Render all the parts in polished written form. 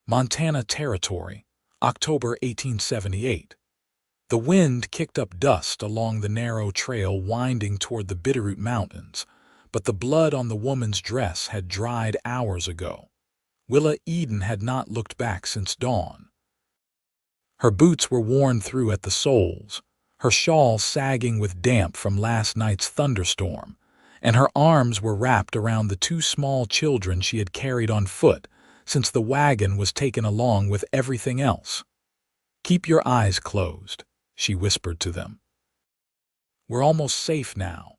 Montana Territory, October 1878. The wind kicked up dust along the narrow trail winding toward the Bitterroot Mountains, but the blood on the woman's dress had dried hours ago. Willa Eden had not looked back since dawn. Her boots were worn through at the soles, her shawl sagging with damp from last night's thunderstorm, and her arms were wrapped around the two small children she had carried on foot since the wagon was taken along with everything else. "Keep your eyes closed," she whispered to them. "We're almost safe now."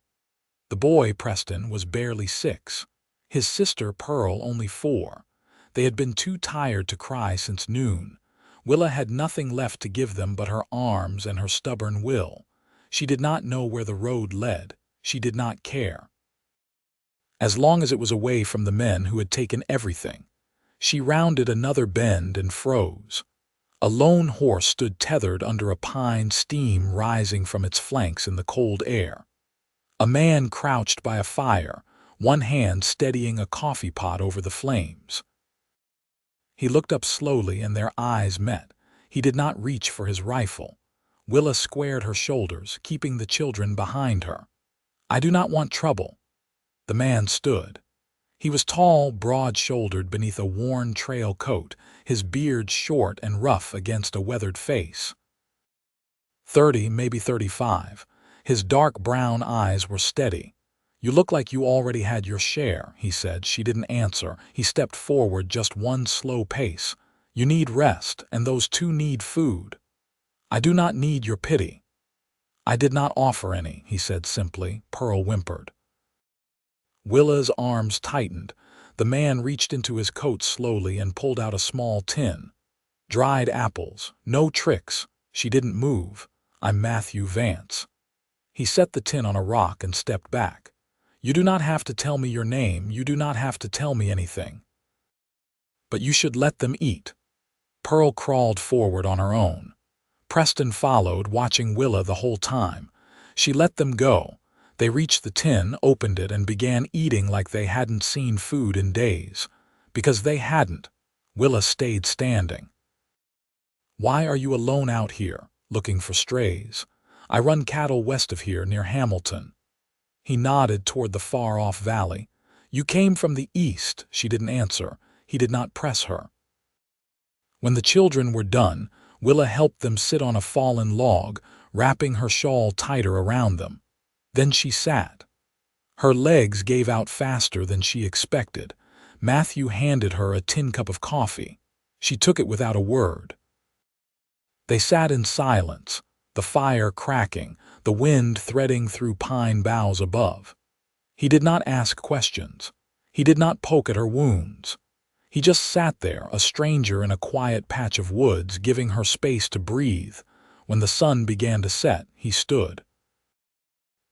The boy, Preston, was barely 6. His sister, Pearl, only 4. They had been too tired to cry since noon. Willa had nothing left to give them but her arms and her stubborn will. She did not know where the road led. She did not care. As long as it was away from the men who had taken everything. She rounded another bend and froze. A lone horse stood tethered under a pine, steam rising from its flanks in the cold air. A man crouched by a fire, one hand steadying a coffee pot over the flames. He looked up slowly and their eyes met. He did not reach for his rifle. Willa squared her shoulders, keeping the children behind her. "I do not want trouble." The man stood. He was tall, broad-shouldered beneath a worn trail coat, his beard short and rough against a weathered face. 30, maybe 35. His dark brown eyes were steady. "You look like you already had your share," he said. She didn't answer. He stepped forward just one slow pace. "You need rest, and those two need food. I do not need your pity." "I did not offer any," he said simply. Pearl whimpered. Willa's arms tightened. The man reached into his coat slowly and pulled out a small tin. "Dried apples. No tricks." She didn't move. "I'm Matthew Vance." He set the tin on a rock and stepped back. "You do not have to tell me your name. You do not have to tell me anything. But you should let them eat." Pearl crawled forward on her own. Preston followed, watching Willa the whole time. She let them go. They reached the tin, opened it, and began eating like they hadn't seen food in days. Because they hadn't. Willa stayed standing. "Why are you alone out here, looking for strays?" "I run cattle west of here, near Hamilton." He nodded toward the far-off valley. "You came from the east." She didn't answer. He did not press her. When the children were done, Willa helped them sit on a fallen log, wrapping her shawl tighter around them. Then she sat. Her legs gave out faster than she expected. Matthew handed her a tin cup of coffee. She took it without a word. They sat in silence, the fire cracking, the wind threading through pine boughs above. He did not ask questions. He did not poke at her wounds. He just sat there, a stranger in a quiet patch of woods, giving her space to breathe. When the sun began to set, he stood.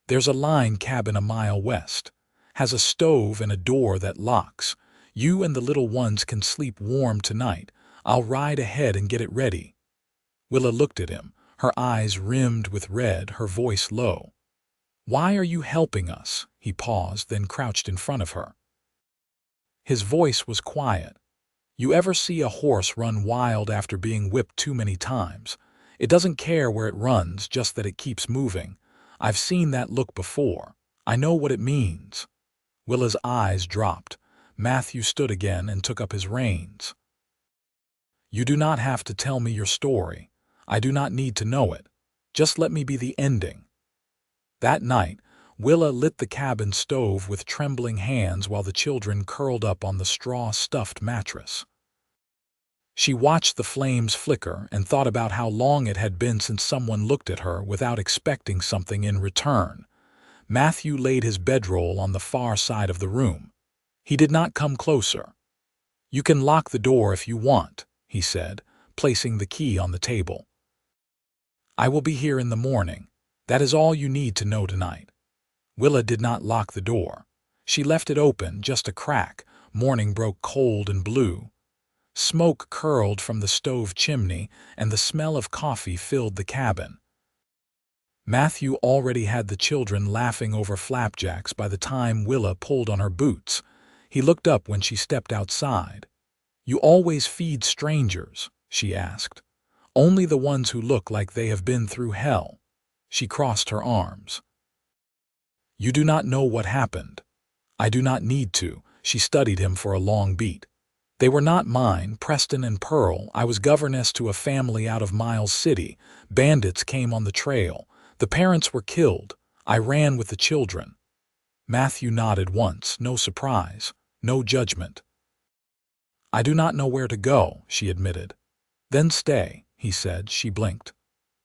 "There's a line cabin a mile west. Has a stove and a door that locks. You and the little ones can sleep warm tonight. I'll ride ahead and get it ready." Willa looked at him, her eyes rimmed with red, her voice low. "Why are you helping us?" He paused, then crouched in front of her. His voice was quiet. "You ever see a horse run wild after being whipped too many times? It doesn't care where it runs, just that it keeps moving. I've seen that look before. I know what it means." Willa's eyes dropped. Matthew stood again and took up his reins. "You do not have to tell me your story. I do not need to know it. Just let me be the ending." That night, Willa lit the cabin stove with trembling hands while the children curled up on the straw-stuffed mattress. She watched the flames flicker and thought about how long it had been since someone looked at her without expecting something in return. Matthew laid his bedroll on the far side of the room. He did not come closer. "You can lock the door if you want," he said, placing the key on the table. "I will be here in the morning. That is all you need to know tonight." Willa did not lock the door. She left it open, just a crack. Morning broke cold and blue. Smoke curled from the stove chimney, and the smell of coffee filled the cabin. Matthew already had the children laughing over flapjacks by the time Willa pulled on her boots. He looked up when she stepped outside. "You always feed strangers?" she asked. "Only the ones who look like they have been through hell." She crossed her arms. "You do not know what happened." "I do not need to." She studied him for a long beat. "They were not mine, Preston and Pearl. I was governess to a family out of Miles City. Bandits came on the trail. The parents were killed. I ran with the children." Matthew nodded once, no surprise, no judgment. "I do not know where to go," she admitted. "Then stay," he said. She blinked.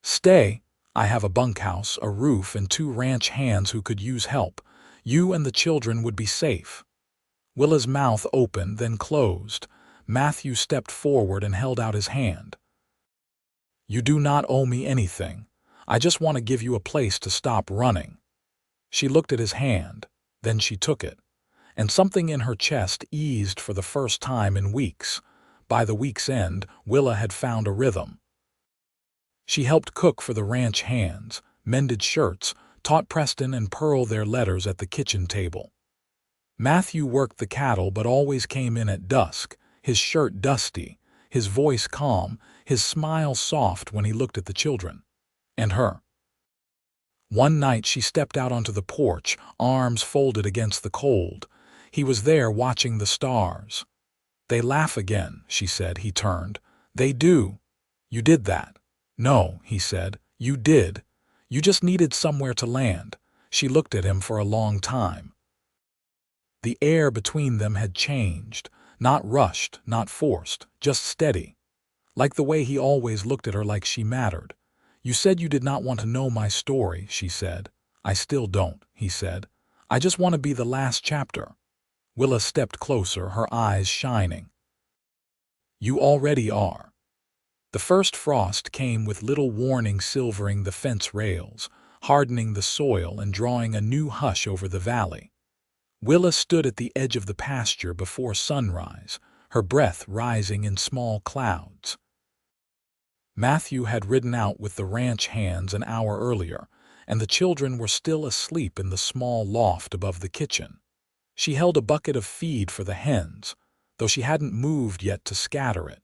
"Stay? I have a bunkhouse, a roof, and 2 ranch hands who could use help. You and the children would be safe." Willa's mouth opened, then closed. Matthew stepped forward and held out his hand. "You do not owe me anything. I just want to give you a place to stop running." She looked at his hand, then she took it, and something in her chest eased for the first time in weeks. By the week's end, Willa had found a rhythm. She helped cook for the ranch hands, mended shirts, taught Preston and Pearl their letters at the kitchen table. Matthew worked the cattle but always came in at dusk, his shirt dusty, his voice calm, his smile soft when he looked at the children. And her. One night she stepped out onto the porch, arms folded against the cold. He was there watching the stars. "They laugh again," she said. He turned. "They do. You did that." "No," he said. "You did. You just needed somewhere to land." She looked at him for a long time. The air between them had changed, not rushed, not forced, just steady. Like the way he always looked at her, like she mattered. "You said you did not want to know my story," she said. "I still don't," he said. "I just want to be the last chapter." Willa stepped closer, her eyes shining. "You already are." The first frost came with little warning, silvering the fence rails, hardening the soil and drawing a new hush over the valley. Willa stood at the edge of the pasture before sunrise, her breath rising in small clouds. Matthew had ridden out with the ranch hands an hour earlier, and the children were still asleep in the small loft above the kitchen. She held a bucket of feed for the hens, though she hadn't moved yet to scatter it.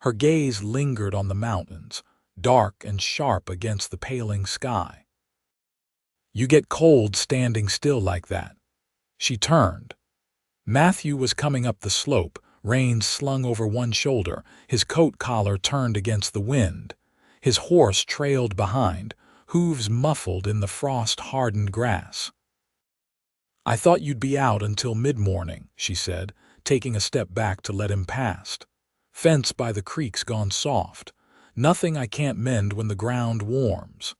Her gaze lingered on the mountains, dark and sharp against the paling sky. "You get cold standing still like that." She turned. Matthew was coming up the slope, reins slung over one shoulder, his coat collar turned against the wind. His horse trailed behind, hooves muffled in the frost-hardened grass. "I thought you'd be out until mid-morning," she said, taking a step back to let him past. "Fence by the creek's gone soft. Nothing I can't mend when the ground warms."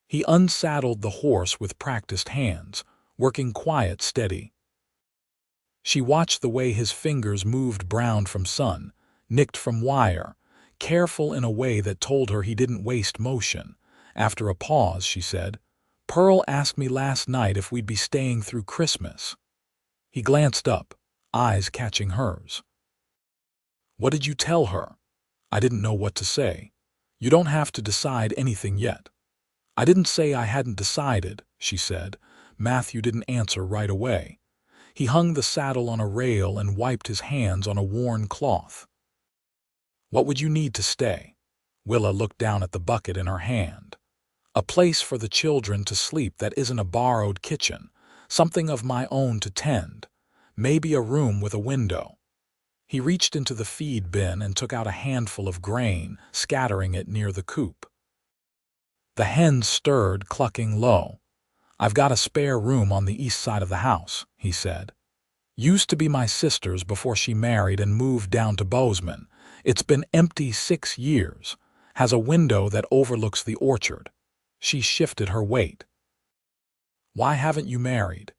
He unsaddled the horse with practiced hands, working quiet, steady. She watched the way his fingers moved, browned from sun, nicked from wire, careful in a way that told her he didn't waste motion. After a pause, she said, "Pearl asked me last night if we'd be staying through Christmas." He glanced up, eyes catching hers. "What did you tell her?" "I didn't know what to say." "You don't have to decide anything yet." "I didn't say I hadn't decided," she said. Matthew didn't answer right away. He hung the saddle on a rail and wiped his hands on a worn cloth. "What would you need to stay?" Willa looked down at the bucket in her hand. "A place for the children to sleep that isn't a borrowed kitchen, something of my own to tend, maybe a room with a window." He reached into the feed bin and took out a handful of grain, scattering it near the coop. The hens stirred, clucking low. "I've got a spare room on the east side of the house," he said. "Used to be my sister's before she married and moved down to Bozeman. It's been empty 6 years. Has a window that overlooks the orchard." She shifted her weight. "Why haven't you married?"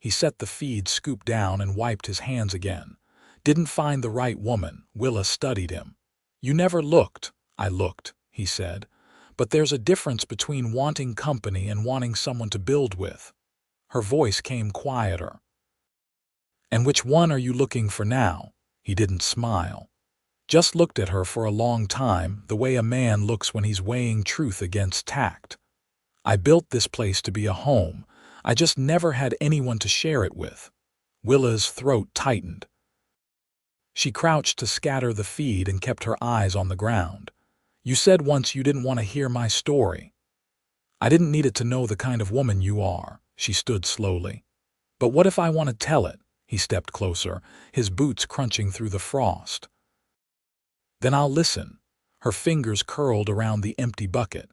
He set the feed scoop down and wiped his hands again. "Didn't find the right woman." Willa studied him. "You never looked." "I looked," he said. "But there's a difference between wanting company and wanting someone to build with." Her voice came quieter. "And which one are you looking for now?" He didn't smile. Just looked at her for a long time, the way a man looks when he's weighing truth against tact. "I built this place to be a home. I just never had anyone to share it with." Willa's throat tightened. She crouched to scatter the feed and kept her eyes on the ground. You said once you didn't want to hear my story. I didn't need it to know the kind of woman you are. She stood slowly. But what if I want to tell it? He stepped closer, his boots crunching through the frost. Then I'll listen. Her fingers curled around the empty bucket.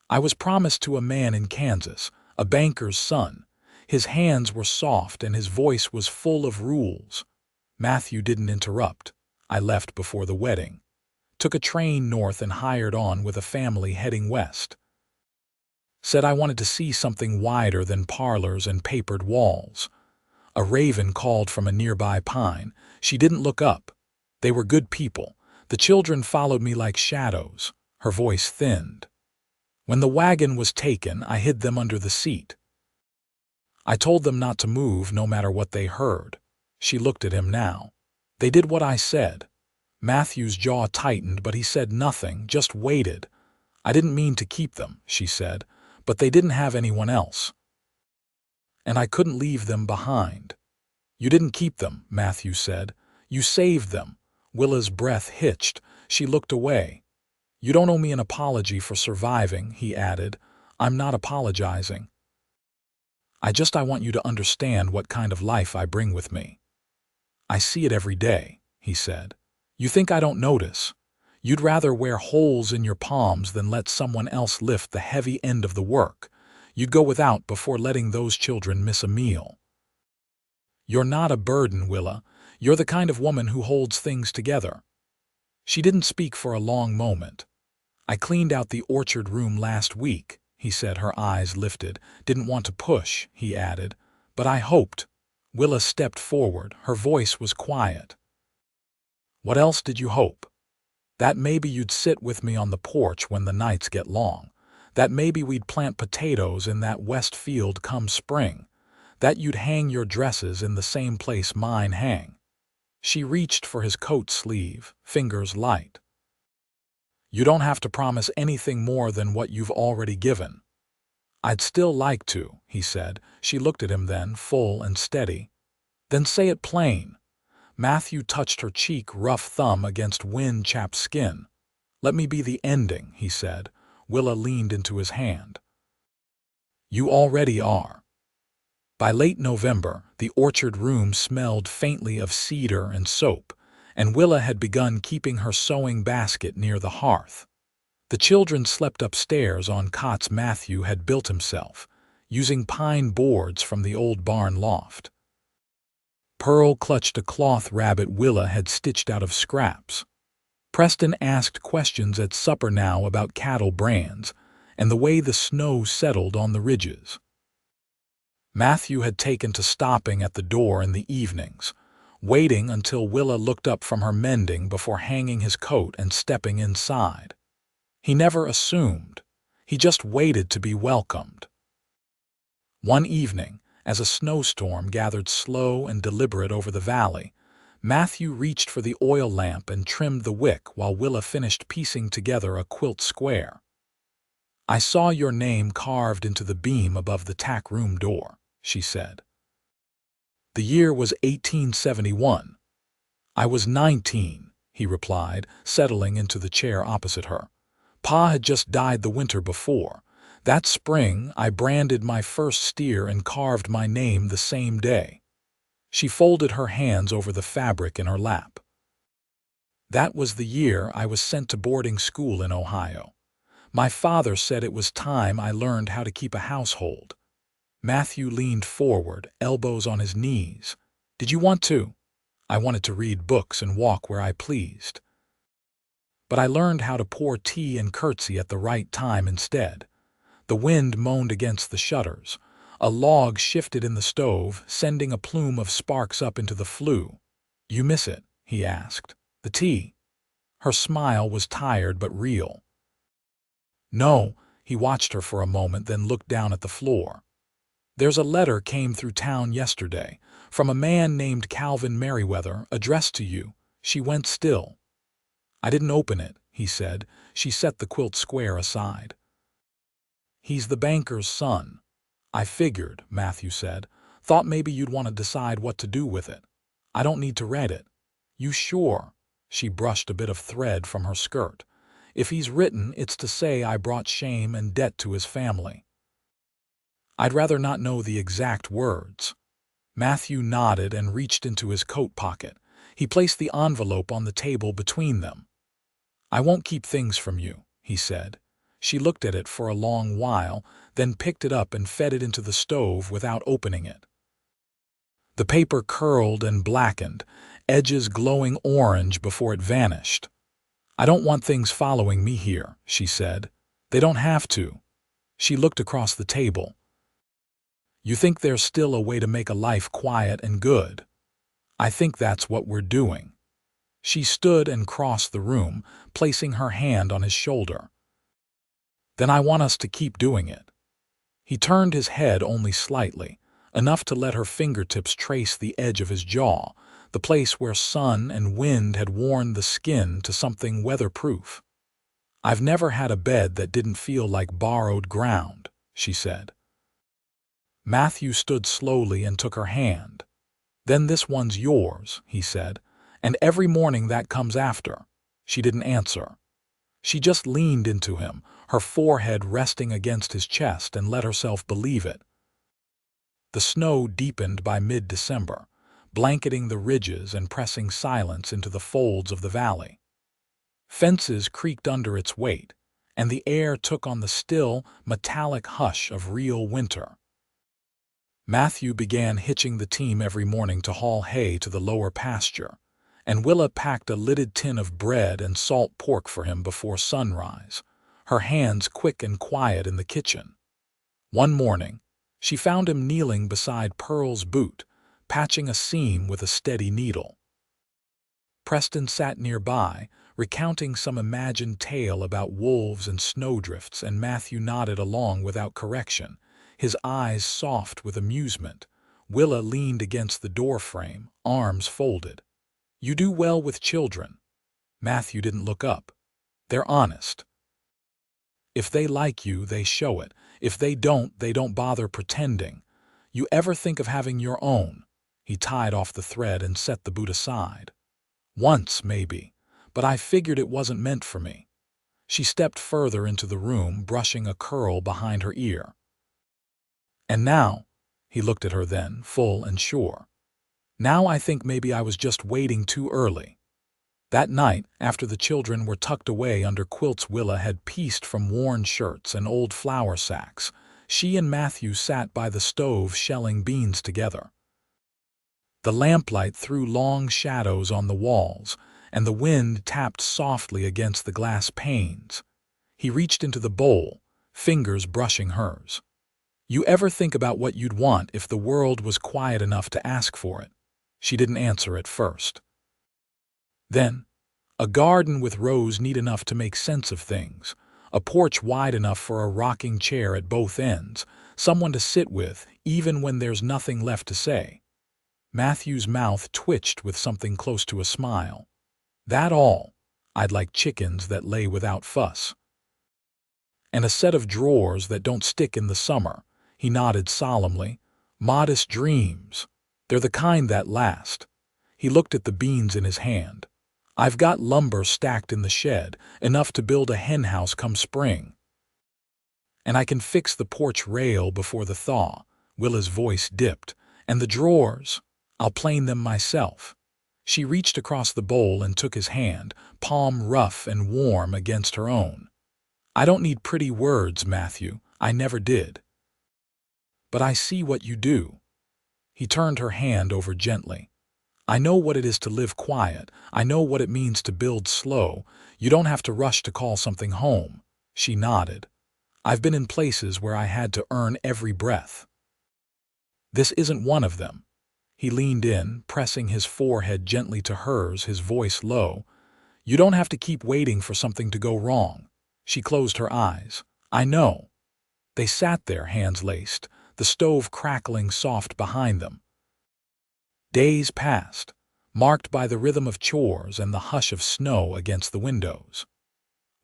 I was promised to a man in Kansas, a banker's son. His hands were soft and his voice was full of rules. Matthew didn't interrupt. I left before the wedding. Took a train north and hired on with a family heading west. Said I wanted to see something wider than parlors and papered walls. A raven called from a nearby pine. She didn't look up. They were good people. The children followed me like shadows. Her voice thinned. When the wagon was taken, I hid them under the seat. I told them not to move no matter what they heard. She looked at him now. They did what I said. Matthew's jaw tightened, but he said nothing, just waited. I didn't mean to keep them, she said, but they didn't have anyone else. And I couldn't leave them behind. You didn't keep them, Matthew said. You saved them. Willa's breath hitched. She looked away. You don't owe me an apology for surviving, he added. I'm not apologizing. I want you to understand what kind of life I bring with me. I see it every day, he said. You think I don't notice? You'd rather wear holes in your palms than let someone else lift the heavy end of the work. You'd go without before letting those children miss a meal. You're not a burden, Willa. You're the kind of woman who holds things together. She didn't speak for a long moment. I cleaned out the orchard room last week, he said, her eyes lifted. Didn't want to push, he added, but I hoped. Willa stepped forward. Her voice was quiet. What else did you hope? That maybe you'd sit with me on the porch when the nights get long. That maybe we'd plant potatoes in that west field come spring. That you'd hang your dresses in the same place mine hang. She reached for his coat sleeve, fingers light. You don't have to promise anything more than what you've already given. I'd still like to, he said. She looked at him then, full and steady. Then say it plain. Matthew touched her cheek, rough thumb against wind-chapped skin. Let me be the ending, he said. Willa leaned into his hand. You already are. By late November, the orchard room smelled faintly of cedar and soap, and Willa had begun keeping her sewing basket near the hearth. The children slept upstairs on cots Matthew had built himself, using pine boards from the old barn loft. Pearl clutched a cloth rabbit Willa had stitched out of scraps. Preston asked questions at supper now about cattle brands and the way the snow settled on the ridges. Matthew had taken to stopping at the door in the evenings, waiting until Willa looked up from her mending before hanging his coat and stepping inside. He never assumed. He just waited to be welcomed. One evening, as a snowstorm gathered slow and deliberate over the valley, Matthew reached for the oil lamp and trimmed the wick while Willa finished piecing together a quilt square. I saw your name carved into the beam above the tack room door, she said. The year was 1871. I was 19, he replied, settling into the chair opposite her. Pa had just died the winter before. That spring, I branded my first steer and carved my name the same day. She folded her hands over the fabric in her lap. That was the year I was sent to boarding school in Ohio. My father said it was time I learned how to keep a household. Matthew leaned forward, elbows on his knees. Did you want to? I wanted to read books and walk where I pleased. But I learned how to pour tea and curtsy at the right time instead. The wind moaned against the shutters. A log shifted in the stove, sending a plume of sparks up into the flue. You miss it? He asked. The tea? Her smile was tired but real. No, he watched her for a moment, then looked down at the floor. There's a letter came through town yesterday, from a man named Calvin Merriweather, addressed to you. She went still. I didn't open it, he said. She set the quilt square aside. He's the banker's son. I figured, Matthew said. Thought maybe you'd want to decide what to do with it. I don't need to read it. You sure? She brushed a bit of thread from her skirt. If he's written, it's to say I brought shame and debt to his family. I'd rather not know the exact words. Matthew nodded and reached into his coat pocket. He placed the envelope on the table between them. I won't keep things from you, he said. She looked at it for a long while, then picked it up and fed it into the stove without opening it. The paper curled and blackened, edges glowing orange before it vanished. I don't want things following me here, she said. They don't have to. She looked across the table. You think there's still a way to make a life quiet and good? I think that's what we're doing. She stood and crossed the room, placing her hand on his shoulder. Then I want us to keep doing it. He turned his head only slightly, enough to let her fingertips trace the edge of his jaw, the place where sun and wind had worn the skin to something weatherproof. I've never had a bed that didn't feel like borrowed ground, she said. Matthew stood slowly and took her hand. Then this one's yours, he said, and every morning that comes after. She didn't answer. She just leaned into him, her forehead resting against his chest, and let herself believe it. The snow deepened by mid-December, blanketing the ridges and pressing silence into the folds of the valley. Fences creaked under its weight, and the air took on the still, metallic hush of real winter. Matthew began hitching the team every morning to haul hay to the lower pasture, and Willa packed a lidded tin of bread and salt pork for him before sunrise, her hands quick and quiet in the kitchen. One morning, she found him kneeling beside Pearl's boot, patching a seam with a steady needle. Preston sat nearby, recounting some imagined tale about wolves and snowdrifts, and Matthew nodded along without correction, his eyes soft with amusement. Willa leaned against the doorframe, arms folded. You do well with children. Matthew didn't look up. They're honest. If they like you, they show it. If they don't bother pretending. You ever think of having your own? He tied off the thread and set the boot aside. Once, maybe, but I figured it wasn't meant for me. She stepped further into the room, brushing a curl behind her ear. And now, he looked at her then, full and sure. Now I think maybe I was just waiting too early. That night, after the children were tucked away under quilts Willa had pieced from worn shirts and old flour sacks, she and Matthew sat by the stove shelling beans together. The lamplight threw long shadows on the walls, and the wind tapped softly against the glass panes. He reached into the bowl, fingers brushing hers. You ever think about what you'd want if the world was quiet enough to ask for it? She didn't answer at first. Then, a garden with rows neat enough to make sense of things, a porch wide enough for a rocking chair at both ends, someone to sit with even when there's nothing left to say. Matthew's mouth twitched with something close to a smile. That all? I'd like chickens that lay without fuss. And a set of drawers that don't stick in the summer. He nodded solemnly. Modest dreams. They're the kind that last. He looked at the beans in his hand. I've got lumber stacked in the shed, enough to build a henhouse come spring. And I can fix the porch rail before the thaw. Willa's voice dipped. And the drawers, I'll plane them myself. She reached across the bowl and took his hand, palm rough and warm against her own. I don't need pretty words, Matthew. I never did. But I see what you do. He turned her hand over gently. I know what it is to live quiet. I know what it means to build slow. You don't have to rush to call something home. She nodded. I've been in places where I had to earn every breath. This isn't one of them. He leaned in, pressing his forehead gently to hers, his voice low. You don't have to keep waiting for something to go wrong. She closed her eyes. I know. They sat there, hands laced, the stove crackling soft behind them. Days passed, marked by the rhythm of chores and the hush of snow against the windows.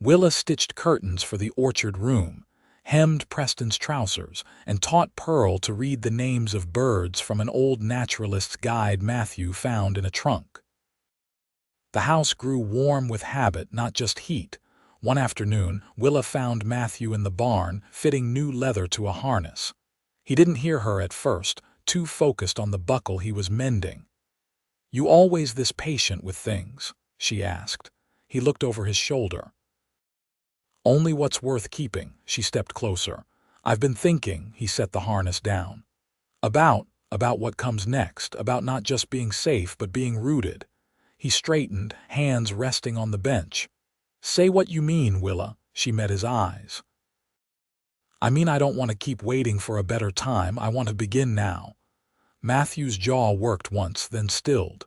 Willa stitched curtains for the orchard room, hemmed Preston's trousers, and taught Pearl to read the names of birds from an old naturalist's guide Matthew found in a trunk. The house grew warm with habit, not just heat. One afternoon, Willa found Matthew in the barn, fitting new leather to a harness. He didn't hear her at first, too focused on the buckle he was mending. "You always this patient with things?" she asked. He looked over his shoulder. "Only what's worth keeping." She stepped closer. "I've been thinking," he set the harness down. About what comes next, about not just being safe but being rooted." He straightened, hands resting on the bench. "Say what you mean, Willa." She met his eyes. "I mean I don't want to keep waiting for a better time. I want to begin now." Matthew's jaw worked once, then stilled.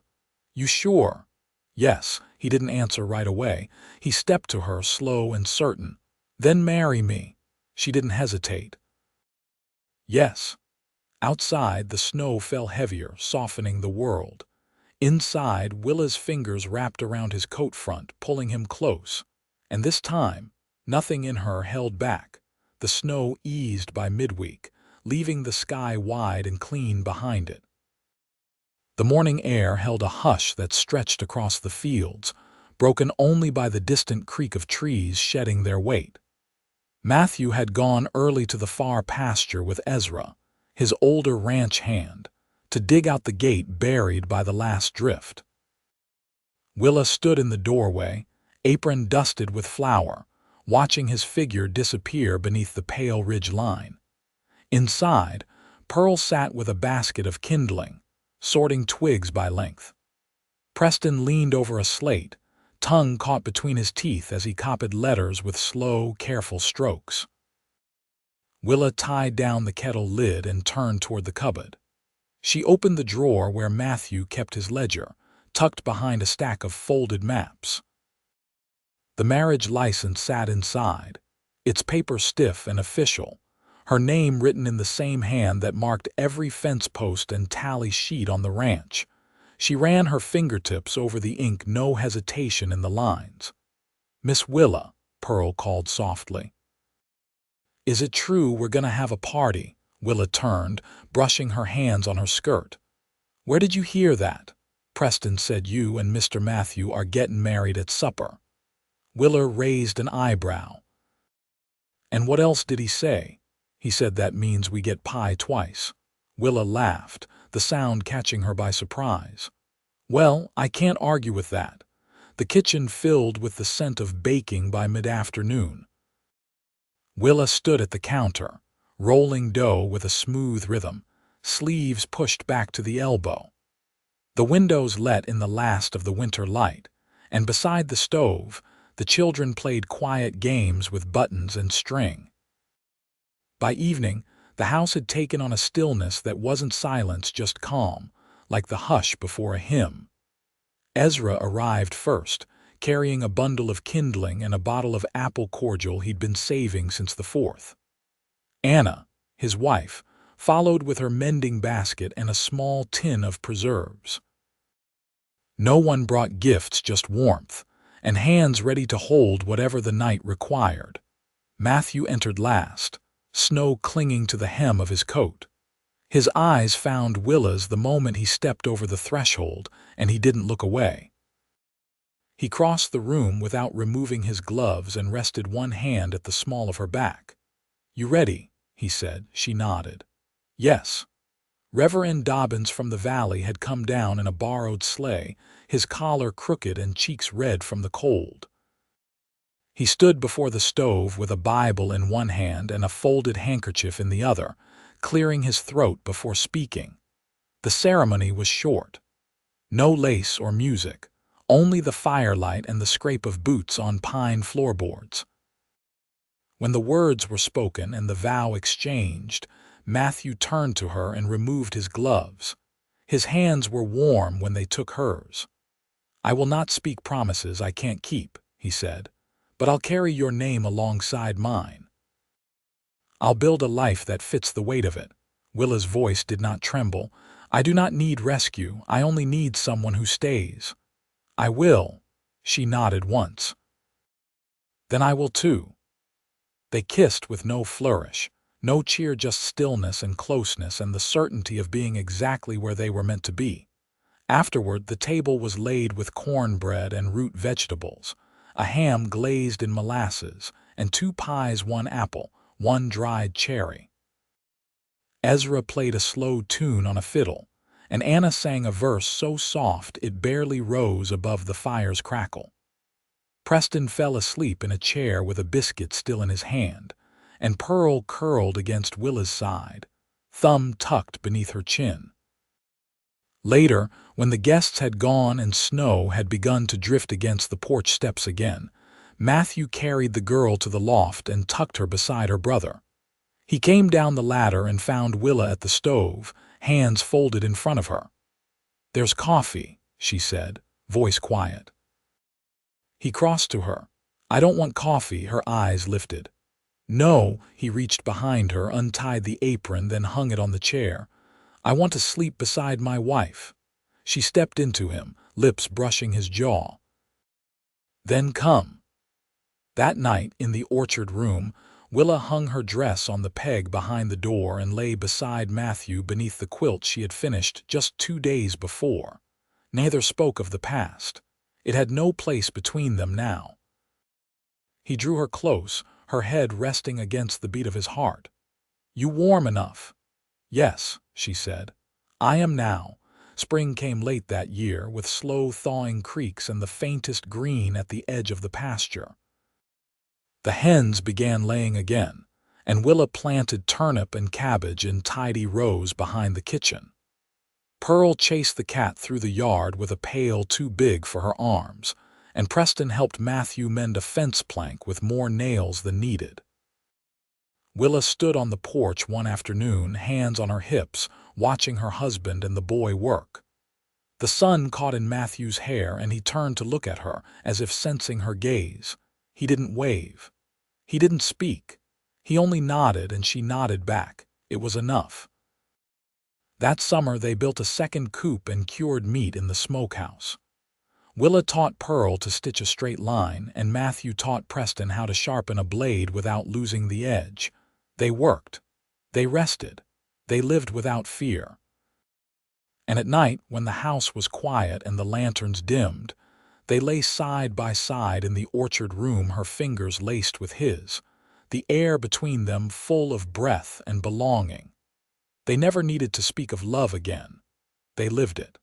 "You sure?" "Yes." He didn't answer right away. He stepped to her, slow and certain. "Then marry me." She didn't hesitate. "Yes." Outside, the snow fell heavier, softening the world. Inside, Willa's fingers wrapped around his coat front, pulling him close. And this time, nothing in her held back. The snow eased by midweek, leaving the sky wide and clean behind it. The morning air held a hush that stretched across the fields, broken only by the distant creak of trees shedding their weight. Matthew had gone early to the far pasture with Ezra, his older ranch hand, to dig out the gate buried by the last drift. Willa stood in the doorway, apron dusted with flour, watching his figure disappear beneath the pale ridge line. Inside, Pearl sat with a basket of kindling, sorting twigs by length. Preston leaned over a slate, tongue caught between his teeth as he copied letters with slow, careful strokes. Willa tied down the kettle lid and turned toward the cupboard. She opened the drawer where Matthew kept his ledger, tucked behind a stack of folded maps. The marriage license sat inside, its paper stiff and official, her name written in the same hand that marked every fence post and tally sheet on the ranch. She ran her fingertips over the ink, no hesitation in the lines. "Miss Willa," Pearl called softly. "Is it true we're gonna have a party?" Willa turned, brushing her hands on her skirt. "Where did you hear that?" "Preston said you and Mr. Matthew are getting married at supper." Willa raised an eyebrow. "And what else did he say?" "He said that means we get pie twice." Willa laughed, the sound catching her by surprise. "Well, I can't argue with that." The kitchen filled with the scent of baking by mid-afternoon. Willa stood at the counter, rolling dough with a smooth rhythm, sleeves pushed back to the elbow. The windows let in the last of the winter light, and beside the stove, the children played quiet games with buttons and string. By evening, the house had taken on a stillness that wasn't silence, just calm, like the hush before a hymn. Ezra arrived first, carrying a bundle of kindling and a bottle of apple cordial he'd been saving since the 4th. Anna, his wife, followed with her mending basket and a small tin of preserves. No one brought gifts, just warmth, and hands ready to hold whatever the night required. Matthew entered last, snow clinging to the hem of his coat. His eyes found Willa's the moment he stepped over the threshold, and he didn't look away. He crossed the room without removing his gloves and rested one hand at the small of her back. "You ready?" he said. She nodded. "Yes." Reverend Dobbins from the valley had come down in a borrowed sleigh, his collar crooked and cheeks red from the cold. He stood before the stove with a Bible in one hand and a folded handkerchief in the other, clearing his throat before speaking. The ceremony was short. No lace or music, only the firelight and the scrape of boots on pine floorboards. When the words were spoken and the vow exchanged, Matthew turned to her and removed his gloves. His hands were warm when they took hers. "I will not speak promises I can't keep," he said, "but I'll carry your name alongside mine. I'll build a life that fits the weight of it." Willa's voice did not tremble. "I do not need rescue. I only need someone who stays." "I will." She nodded once. "Then I will too." They kissed with no flourish, no cheer, just stillness and closeness and the certainty of being exactly where they were meant to be. Afterward, the table was laid with cornbread and root vegetables, a ham glazed in molasses, and 2 pies, 1 apple, 1 dried cherry. Ezra played a slow tune on a fiddle, and Anna sang a verse so soft it barely rose above the fire's crackle. Preston fell asleep in a chair with a biscuit still in his hand, and Pearl curled against Willa's side, thumb tucked beneath her chin. Later, when the guests had gone and snow had begun to drift against the porch steps again, Matthew carried the girl to the loft and tucked her beside her brother. He came down the ladder and found Willa at the stove, hands folded in front of her. "There's coffee," she said, voice quiet. He crossed to her. "I don't want coffee," her eyes lifted. "No," he reached behind her, untied the apron, then hung it on the chair. "I want to sleep beside my wife." She stepped into him, lips brushing his jaw. "Then come." That night, in the orchard room, Willa hung her dress on the peg behind the door and lay beside Matthew beneath the quilt she had finished just 2 days before. Neither spoke of the past. It had no place between them now. He drew her close, her head resting against the beat of his heart. "You warm enough?" "Yes," she said. "I am now." Spring came late that year, with slow thawing creeks and the faintest green at the edge of the pasture. The hens began laying again, and Willa planted turnip and cabbage in tidy rows behind the kitchen. Pearl chased the cat through the yard with a pail too big for her arms, and Preston helped Matthew mend a fence plank with more nails than needed. Willa stood on the porch one afternoon, hands on her hips, watching her husband and the boy work. The sun caught in Matthew's hair, and he turned to look at her, as if sensing her gaze. He didn't wave. He didn't speak. He only nodded, and she nodded back. It was enough. That summer they built a second coop and cured meat in the smokehouse. Willa taught Pearl to stitch a straight line, and Matthew taught Preston how to sharpen a blade without losing the edge. They worked. They rested. They lived without fear. And at night, when the house was quiet and the lanterns dimmed, they lay side by side in the orchard room, her fingers laced with his, the air between them full of breath and belonging. They never needed to speak of love again. They lived it.